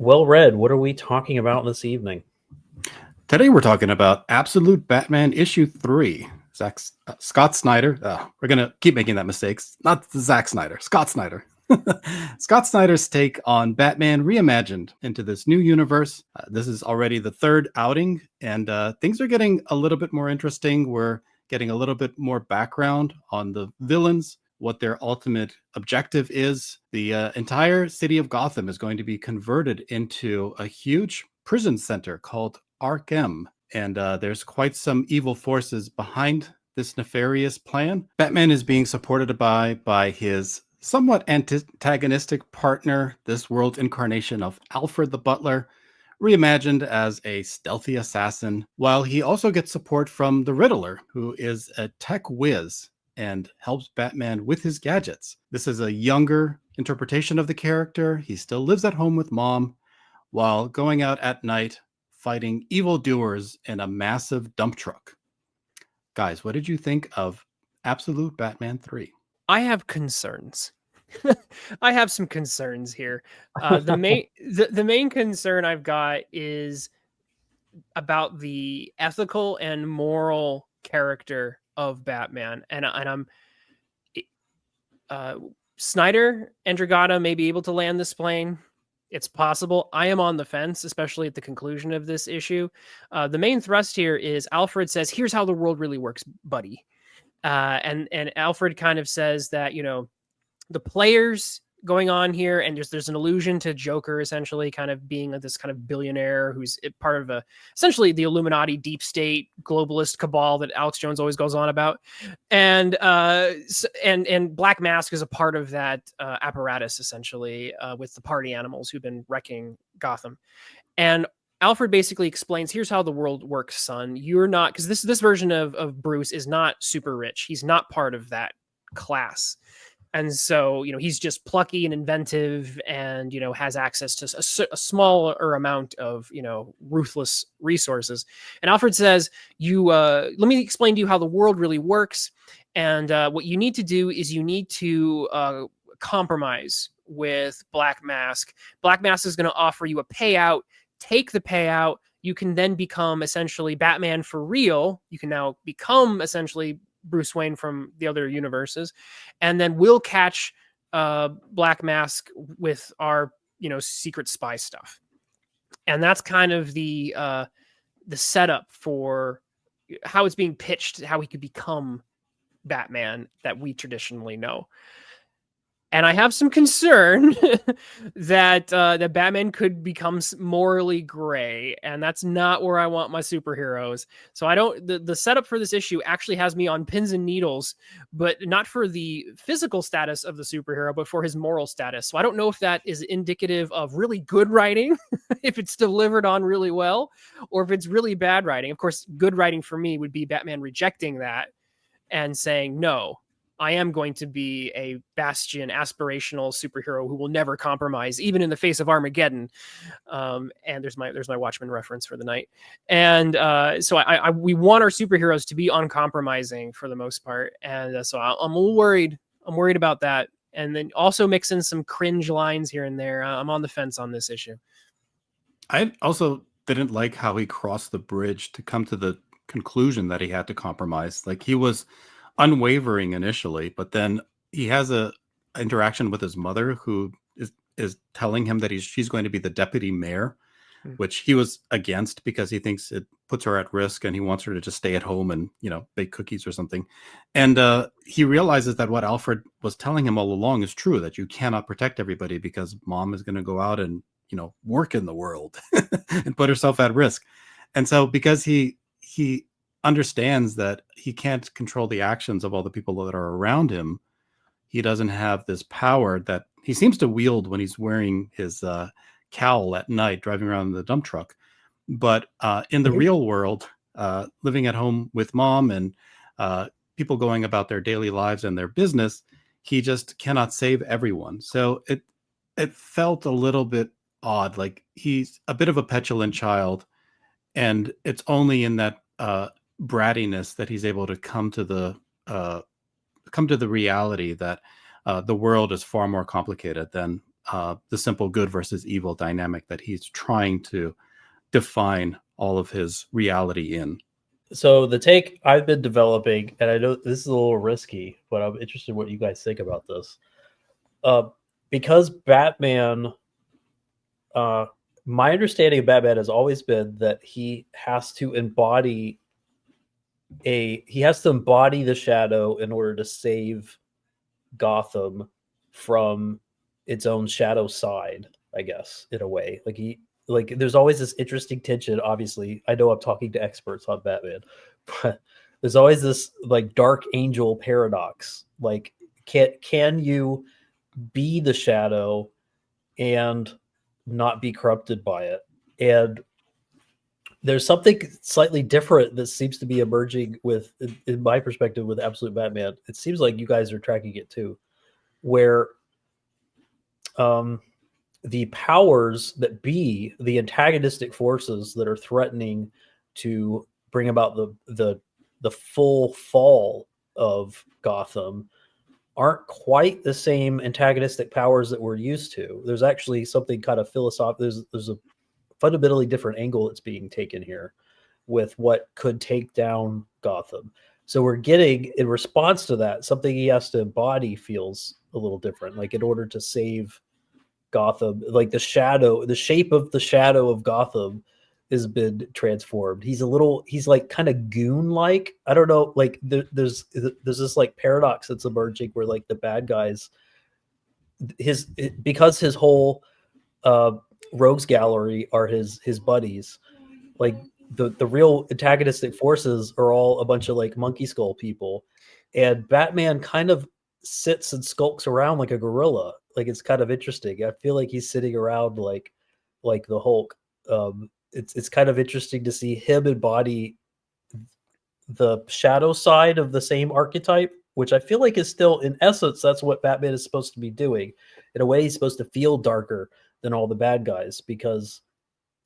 Well read. What are we talking about this evening? Today we're talking about Absolute Batman issue 3. Scott Snyder. We're going to keep making that mistake. Not Zack Snyder, Scott Snyder. Scott Snyder's take on Batman reimagined into this new universe. This is already the third outing, and things are getting a little bit more interesting. We're getting a little bit more background on the villains, what their ultimate objective is. The entire city of Gotham is going to be converted into a huge prison center called Arkham, and there's quite some evil forces behind this nefarious plan. Batman is being supported by his somewhat antagonistic partner, this world incarnation of Alfred the Butler, reimagined as a stealthy assassin, while he also gets support from the Riddler, who is a tech whiz and helps Batman with his gadgets. This is a younger interpretation of the character. He still lives at home with mom while going out at night fighting evildoers in a massive dump truck. Guys, what did you think of Absolute Batman 3? I have concerns. I have some concerns here. The main concern I've got is about the ethical and moral character of Batman, and I'm Snyder and Dragata may be able to land this plane. It's possible. I am on the fence, especially at the conclusion of this issue. The main thrust here is Alfred says, "Here's how the world really works, buddy." And Alfred kind of says that, the players going on here, and there's an allusion to Joker essentially kind of being this kind of billionaire who's part of essentially the Illuminati deep state globalist cabal that Alex Jones always goes on about, and Black Mask is a part of that apparatus essentially with the party animals who've been wrecking Gotham. And Alfred basically explains, here's how the world works, son. You're not, because this version of Bruce is not super rich. He's not part of that class. And so, he's just plucky and inventive and, has access to a smaller amount of, ruthless resources. And Alfred says, let me explain to you how the world really works. And what you need to do is you need to compromise with Black Mask. Black Mask is going to offer you a payout. Take the payout. You can then become essentially Batman for real. You can now become essentially Bruce Wayne from the other universes, and then we'll catch Black Mask with our secret spy stuff. And that's kind of the setup for how it's being pitched, how he could become Batman that we traditionally know. And I have some concern that that Batman could become morally gray, and that's not where I want my superheroes. So I don't. The setup for this issue actually has me on pins and needles, but not for the physical status of the superhero, but for his moral status. So I don't know if that is indicative of really good writing, if it's delivered on really well, or if it's really bad writing. Of course, good writing for me would be Batman rejecting that and saying no. I am going to be a bastion, aspirational superhero who will never compromise, even in the face of Armageddon. And there's my Watchmen reference for the night. And so we want our superheroes to be uncompromising for the most part. And so I'm a little worried. I'm worried about that. And then also mix in some cringe lines here and there. I'm on the fence on this issue. I also didn't like how he crossed the bridge to come to the conclusion that he had to compromise. Like, he was unwavering initially, but then he has a interaction with his mother who is telling him that she's going to be the deputy mayor, which he was against because he thinks it puts her at risk and he wants her to just stay at home and bake cookies or something. And he realizes that what Alfred was telling him all along is true, that you cannot protect everybody because mom is going to go out and work in the world and put herself at risk. And so because he understands that he can't control the actions of all the people that are around him, he doesn't have this power that he seems to wield when he's wearing his cowl at night driving around in the dump truck. But in the real world, living at home with mom and people going about their daily lives and their business, he just cannot save everyone. So it felt a little bit odd, like he's a bit of a petulant child, and it's only in that brattiness that he's able to come to the reality that the world is far more complicated than the simple good versus evil dynamic that he's trying to define all of his reality in. So the take I've been developing, and I know this is a little risky, but I'm interested in what you guys think about this. Because Batman, my understanding of Batman has always been that he has to embody the shadow in order to save Gotham from its own shadow side, I guess, in a way. Like there's always this interesting tension. Obviously, I know I'm talking to experts on Batman, but there's always this like dark angel paradox. Like, can you be the shadow and not be corrupted by it? And there's something slightly different that seems to be emerging with, in my perspective, with Absolute Batman. It seems like you guys are tracking it too, where the powers that be, the antagonistic forces that are threatening to bring about the full fall of Gotham aren't quite the same antagonistic powers that we're used to. There's actually something kind of philosophical. There's a fundamentally different angle that's being taken here with what could take down Gotham. So we're getting, in response to that, something he has to embody feels a little different. Like in order to save Gotham, like the shape of the shadow of Gotham has been transformed. He's like kind of goon-like. I don't know, like there's this like paradox that's emerging where like the bad guys, because his whole rogues gallery are his buddies, like the real antagonistic forces are all a bunch of like monkey skull people, and Batman kind of sits and skulks around like a gorilla. Like it's kind of interesting. I feel like he's sitting around like the Hulk. It's kind of interesting to see him embody the shadow side of the same archetype, which I feel like is still, in essence, that's what Batman is supposed to be doing. In a way, he's supposed to feel darker than all the bad guys because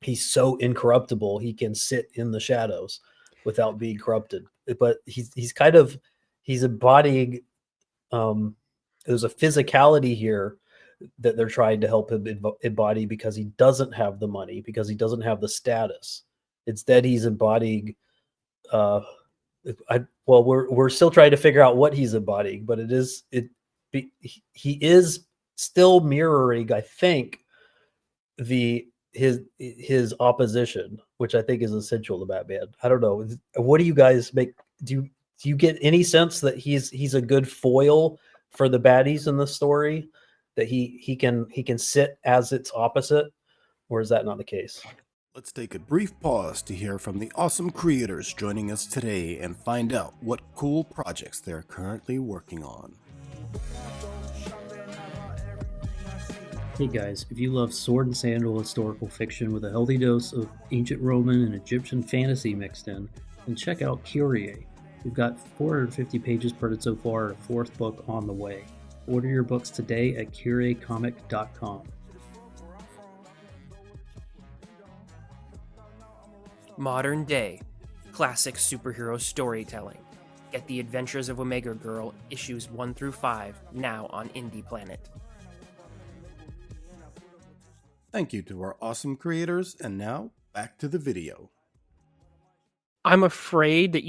he's so incorruptible. He can sit in the shadows without being corrupted. But he's embodying. There's a physicality here that they're trying to help him embody because he doesn't have the money, because he doesn't have the status. Instead, he's embodying. We're still trying to figure out what he's embodying, but he is still mirroring, I think, his opposition, which I think is essential to Batman. I don't know. What do you guys make? Do you get any sense that he's a good foil for the baddies in the story? That he can sit as its opposite, or is that not the case? Let's take a brief pause to hear from the awesome creators joining us today and find out what cool projects they're currently working on. Hey guys, if you love sword and sandal historical fiction with a healthy dose of ancient Roman and Egyptian fantasy mixed in, then check out Kyrie. We've got 450 pages printed so far, a fourth book on the way. Order your books today at curiecomic.com. Modern day, classic superhero storytelling. Get The Adventures of Omega Girl, issues 1 through 5, now on Indie Planet. Thank you to our awesome creators, and now back to the video. I'm afraid that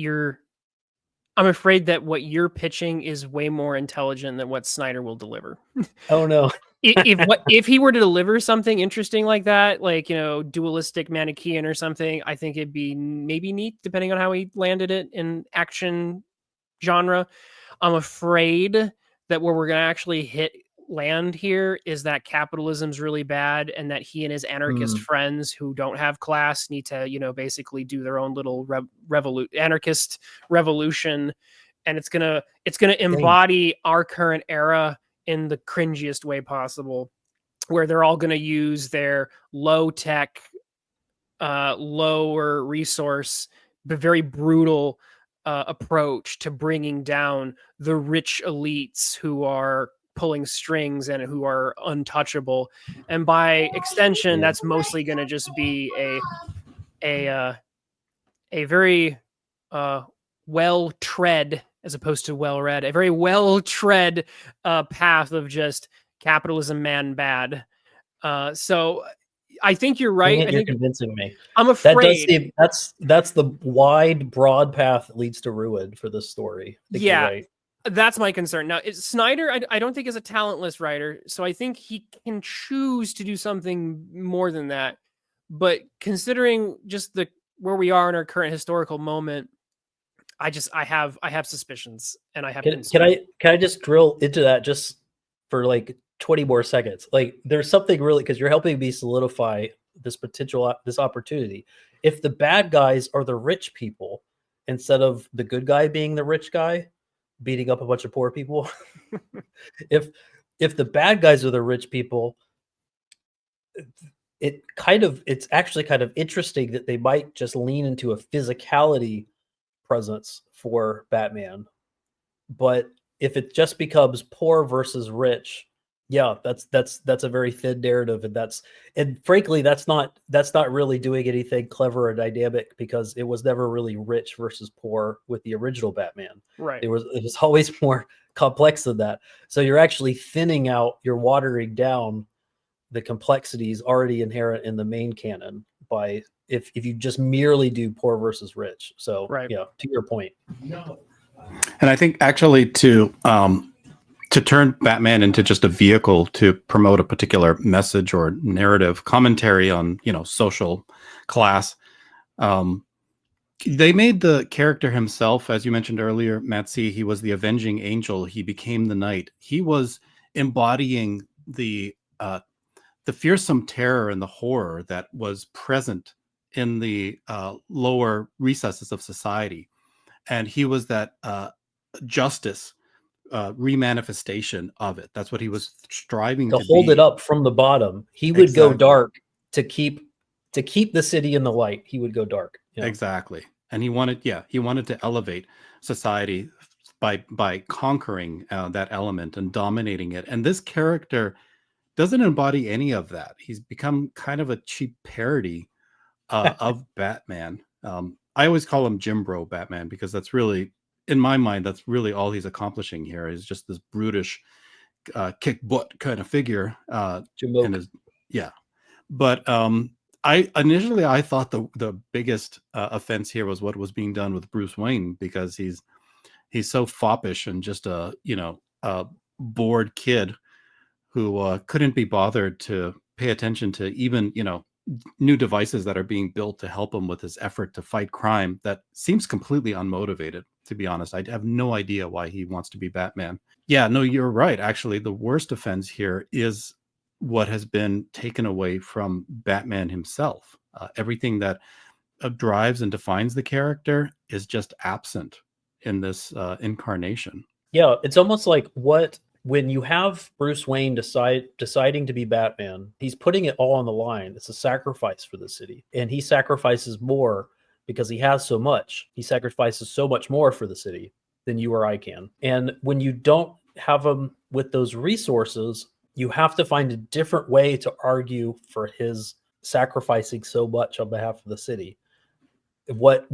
what you're pitching is way more intelligent than what Snyder will deliver. Oh no. If he were to deliver something interesting like that, like, dualistic Manichaean or something, I think it'd be maybe neat, depending on how he landed it in action genre. I'm afraid that where we're going to actually land here is that capitalism's really bad, and that he and his anarchist friends who don't have class need to, basically do their own little anarchist revolution, and it's gonna embody our current era in the cringiest way possible, where they're all going to use their low tech, lower resource, but very brutal approach to bringing down the rich elites who are pulling strings and who are untouchable. And by extension, that's mostly going to just be a very well tread, as opposed to well read, a very well tread path of just capitalism man bad. So I think you're right. I You're think convincing me. I'm That does afraid. seem that's the wide, broad path that leads to ruin for this story. I think you're Yeah, right. that's my concern. Now, Snyder, I don't think is a talentless writer, so I think he can choose to do something more than that. But considering just where we are in our current historical moment, I have suspicions and I have Can concerns. I just drill into that just for like 20 more seconds? Like there's something really, because you're helping me solidify this this opportunity. If the bad guys are the rich people instead of the good guy being the rich guy beating up a bunch of poor people, if the bad guys are the rich people, it's actually kind of interesting that they might just lean into a physicality presence for Batman. But if it just becomes poor versus rich, yeah, that's a very thin narrative, and frankly, that's not really doing anything clever or dynamic, because it was never really rich versus poor with the original Batman. Right. It was always more complex than that. So you're actually thinning out, you're watering down the complexities already inherent in the main canon by if you just merely do poor versus rich. So Right. yeah, to your point. And I think actually to turn Batman into just a vehicle to promote a particular message or narrative commentary on, social class, they made the character himself, as you mentioned earlier, Matt C. He was the avenging angel. He became the knight. He was embodying the fearsome terror and the horror that was present in the lower recesses of society, and he was that justice remanifestation of it. That's what he was striving To to hold it be. up from the bottom. He would go Exactly. dark to keep the city in the light. He would go dark. Yeah. Exactly. And he wanted to elevate society by conquering that element and dominating it. And this character doesn't embody any of that. He's become kind of a cheap parody of Batman. I always call him Jim Bro Batman, because that's really, in my mind, that's really all he's accomplishing here, is just this brutish kick butt kind of figure. Jamoke. But I thought the biggest offense here was what was being done with Bruce Wayne, because he's so foppish and just a bored kid who couldn't be bothered to pay attention to even new devices that are being built to help him with his effort to fight crime. That seems completely unmotivated, to be honest. I have no idea why he wants to be Batman. Yeah, no, you're right. Actually, the worst offense here is what has been taken away from Batman himself. Everything that drives and defines the character is just absent in this incarnation. Yeah, it's almost like when you have Bruce Wayne deciding to be Batman, he's putting it all on the line. It's a sacrifice for the city, and he sacrifices more because he has so much. He sacrifices so much more for the city than you or I can. And when you don't have him with those resources, you have to find a different way to argue for his sacrificing so much on behalf of the city. What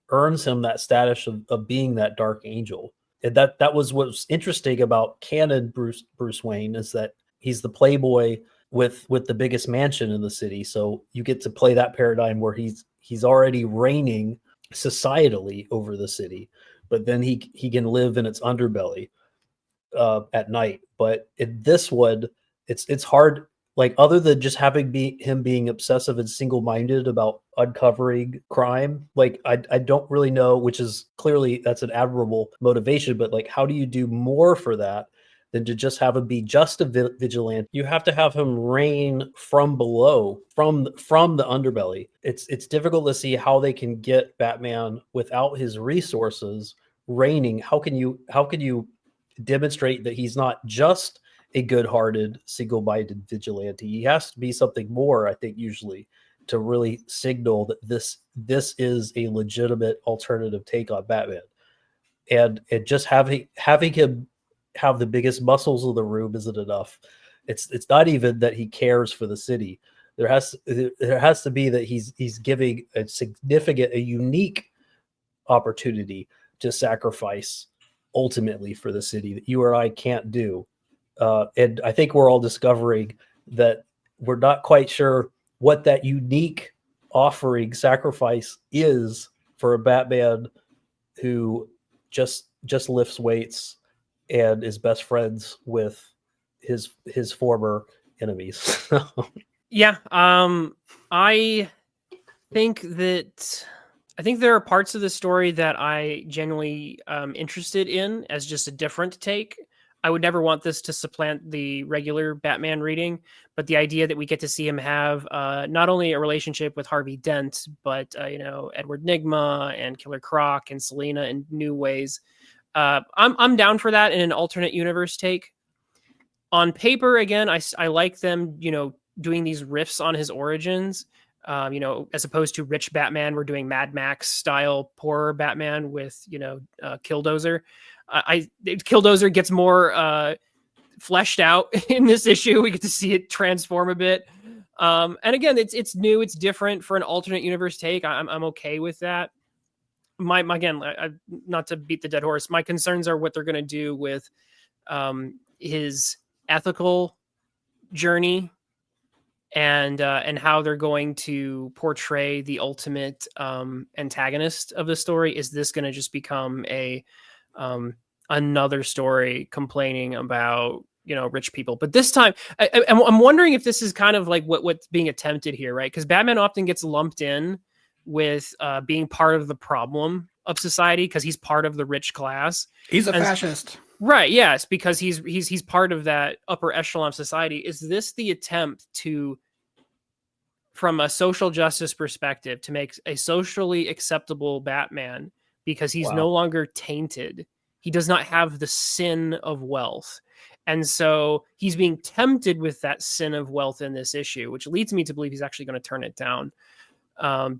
earns him that status of being that dark angel? And that was what's interesting about canon Bruce Wayne, is that he's the playboy with the biggest mansion in the city. So you get to play that paradigm where he's already reigning societally over the city, but then he can live in its underbelly at night. But in this one, it's hard. Like, other than just having him being obsessive and single-minded about uncovering crime, like I don't really know, which is clearly that's an admirable motivation, but like, how do you do more for that than to just have him be just a vigilante? You have to have him reign from below, from the underbelly. It's difficult to see how they can get Batman without his resources reigning. How can you demonstrate that he's not just a good-hearted, single-minded vigilante? He has to be something more, I think, usually, to really signal that this is a legitimate alternative take on Batman. And just having him have the biggest muscles of the room isn't enough. It's not even that he cares for the city. There has to be that he's giving a unique opportunity to sacrifice ultimately for the city that you or I can't do. and I think we're all discovering that we're not quite sure what that unique offering sacrifice is for a Batman who just lifts weights and is best friends with his former enemies. Yeah, I think there are parts of the story that I genuinely interested in as just a different take. I would never want this to supplant the regular Batman reading, but the idea that we get to see him have not only a relationship with Harvey Dent, but Edward Nygma and Killer Croc and Selina in new ways. I'm down for that in an alternate universe take. On paper, again, I like them, doing these riffs on his origins. As opposed to rich Batman, we're doing Mad Max style poor Batman with, Killdozer. Killdozer gets more fleshed out in this issue. We get to see it transform a bit. And again, it's new, it's different for an alternate universe take. I'm okay with that. Again, not to beat the dead horse, my concerns are what they're going to do with his ethical journey and how they're going to portray the ultimate antagonist of the story. Is this going to just become a another story complaining about rich people? But this time, I'm wondering if this is kind of like what's being attempted here, right? Because Batman often gets lumped in with being part of the problem of society because he's part of the rich class. He's a fascist. Right, yes, because he's part of that upper echelon of society. Is this the attempt to, from a social justice perspective, to make a socially acceptable Batman because he's no longer tainted? He does not have the sin of wealth. And so he's being tempted with that sin of wealth in this issue, which leads me to believe he's actually going to turn it down.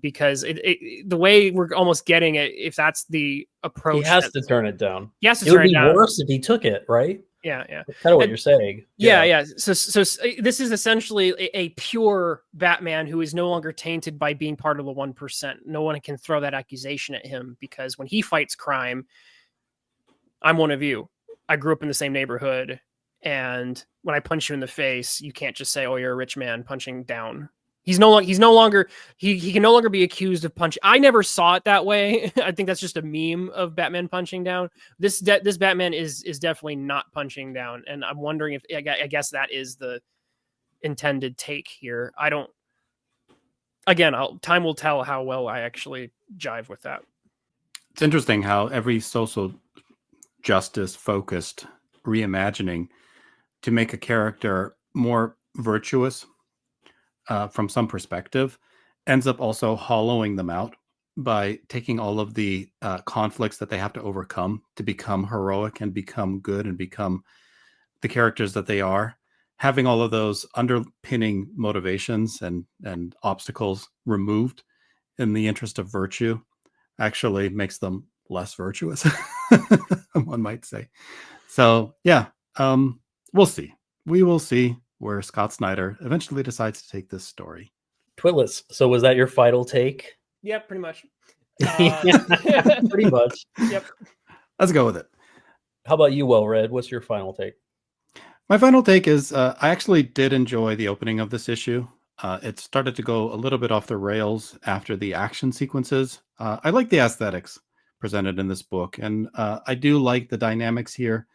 Because the way we're almost getting it, if that's the approach, he has to turn it down. He has to it turn would be it down. worse if he took it, right? Yeah. That's kind of what you're saying. Yeah. So this is essentially a pure Batman who is no longer tainted by being part of the 1%. No one can throw that accusation at him because when he fights crime, I'm one of you. I grew up in the same neighborhood, and when I punch you in the face, you can't just say, "Oh, you're a rich man punching down." He can no longer be accused of punching. I never saw it that way. I think that's just a meme of Batman punching down. This Batman is definitely not punching down, and I'm wondering if I guess that is the intended take here. I don't. Again, time will tell how well I actually jive with that. It's interesting how every social justice focused reimagining to make a character more virtuous from some perspective ends up also hollowing them out by taking all of the conflicts that they have to overcome to become heroic and become good and become the characters that they are. Having all of those underpinning motivations and obstacles removed in the interest of virtue actually makes them less virtuous, one might say. So yeah, we'll see. We will see where Scott Snyder eventually decides to take this story. Twitless. So was that your final take? Yeah, pretty much. Pretty much. Yep. Let's go with it. How about you, Well Read? What's your final take? My final take is I actually did enjoy the opening of this issue. It started to go a little bit off the rails after the action sequences. I like the aesthetics presented in this book, and I do like the dynamics here.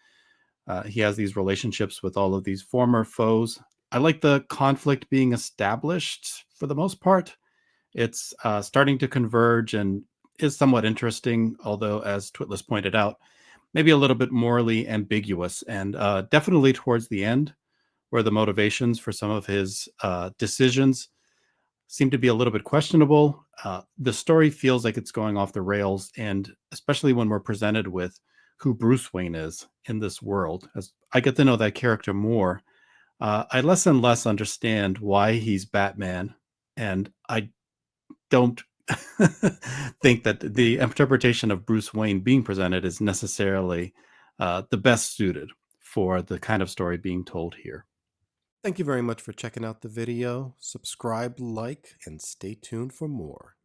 He has these relationships with all of these former foes. I like the conflict being established for the most part. It's starting to converge and is somewhat interesting, although, as Twitless pointed out, maybe a little bit morally ambiguous. And definitely towards the end, where the motivations for some of his decisions seem to be a little bit questionable. The story feels like it's going off the rails, and especially when we're presented with who Bruce Wayne is in this world, as I get to know that character more, I less and less understand why he's Batman, and I don't think that the interpretation of Bruce Wayne being presented is necessarily the best suited for the kind of story being told here. Thank you very much for checking out the video. Subscribe, like, and stay tuned for more.